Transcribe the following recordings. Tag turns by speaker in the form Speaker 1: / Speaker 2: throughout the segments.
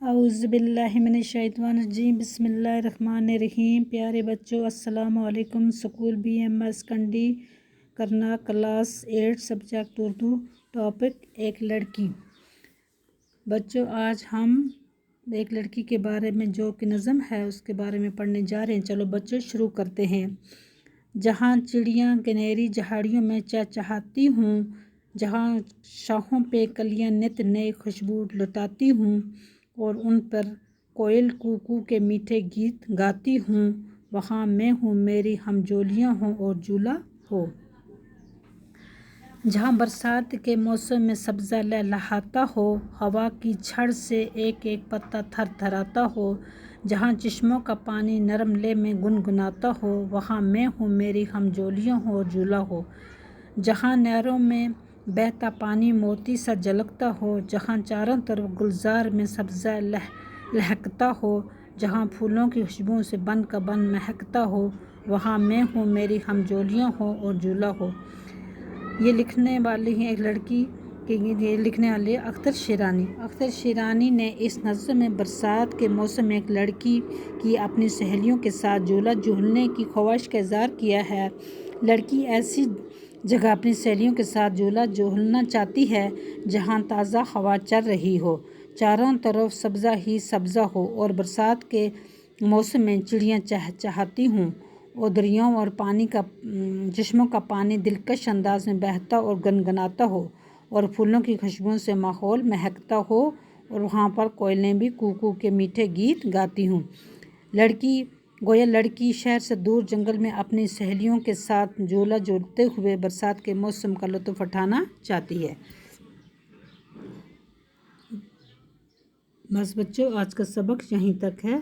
Speaker 1: اعوذ باللہ من الشیطان الرجیم، بسم اللہ الرحمن الرحیم۔ پیارے بچوں، السلام علیکم۔ سکول بی ایم ایس کنڈی کرنا، کلاس 8، سبجیکٹ اردو، ٹاپک ایک لڑکی۔ بچوں، آج ہم ایک لڑکی کے بارے میں جو کہ نظم ہے اس کے بارے میں پڑھنے جا رہے ہیں۔ چلو بچوں شروع کرتے ہیں۔ جہاں چڑیاں گنہری جھاڑیوں میں چہچہاتی ہوں، جہاں شاخوں پہ کلیاں نت نئے خوشبو لٹاتی ہوں اور ان پر کوئل کوکو کے میٹھے گیت گاتی ہوں، وہاں میں ہوں، میری ہمجولیاں ہوں اور جھولا ہو۔ جہاں برسات کے موسم میں سبزہ لہلہاتا ہو، ہوا کی جھڑ سے ایک ایک پتا تھر تھراتا ہو، جہاں چشموں کا پانی نرم لے میں گنگناتا ہو، وہاں میں ہوں، میری ہمجولیاں ہوں اور جھولا ہو۔ جہاں نہروں میں بہتا پانی موتی سا جھلکتا ہو، جہاں چاروں طرف گلزار میں سبزہ لہکتا ہو، جہاں پھولوں کی خوشبو سے بن کا بن مہکتا ہو، وہاں میں ہوں، میری ہمجولیاں ہوں اور جھولا ہو۔ یہ لکھنے والی ہیں ایک لڑکی یہ لکھنے والی ہے اختر شیرانی۔ اختر شیرانی نے اس نظم میں برسات کے موسم میں ایک لڑکی کی اپنی سہیلیوں کے ساتھ جھولا جھولنے کی خواہش کا اظہار کیا ہے۔ لڑکی ایسی جگہ اپنی سہیلیوں کے ساتھ جھولا جھولنا چاہتی ہے جہاں تازہ ہوا چل رہی ہو، چاروں طرف سبزہ ہی سبزہ ہو اور برسات کے موسم میں چڑیاں چہچہاتی ہوں اور دریاؤں اور چشموں کا پانی دلکش انداز میں بہتا اور گنگناتا ہو اور پھولوں کی خوشبو سے ماحول مہکتا ہو اور وہاں پر کوئلیں بھی کوکو کے میٹھے گیت گاتی ہوں۔ گویا لڑکی شہر سے دور جنگل میں اپنی سہیلیوں کے ساتھ جھولا جھولتے ہوئے برسات کے موسم کا لطف اٹھانا چاہتی ہے۔ بس بچوں، آج کا سبق یہیں تک ہے،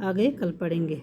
Speaker 1: آگے کل پڑھیں گے۔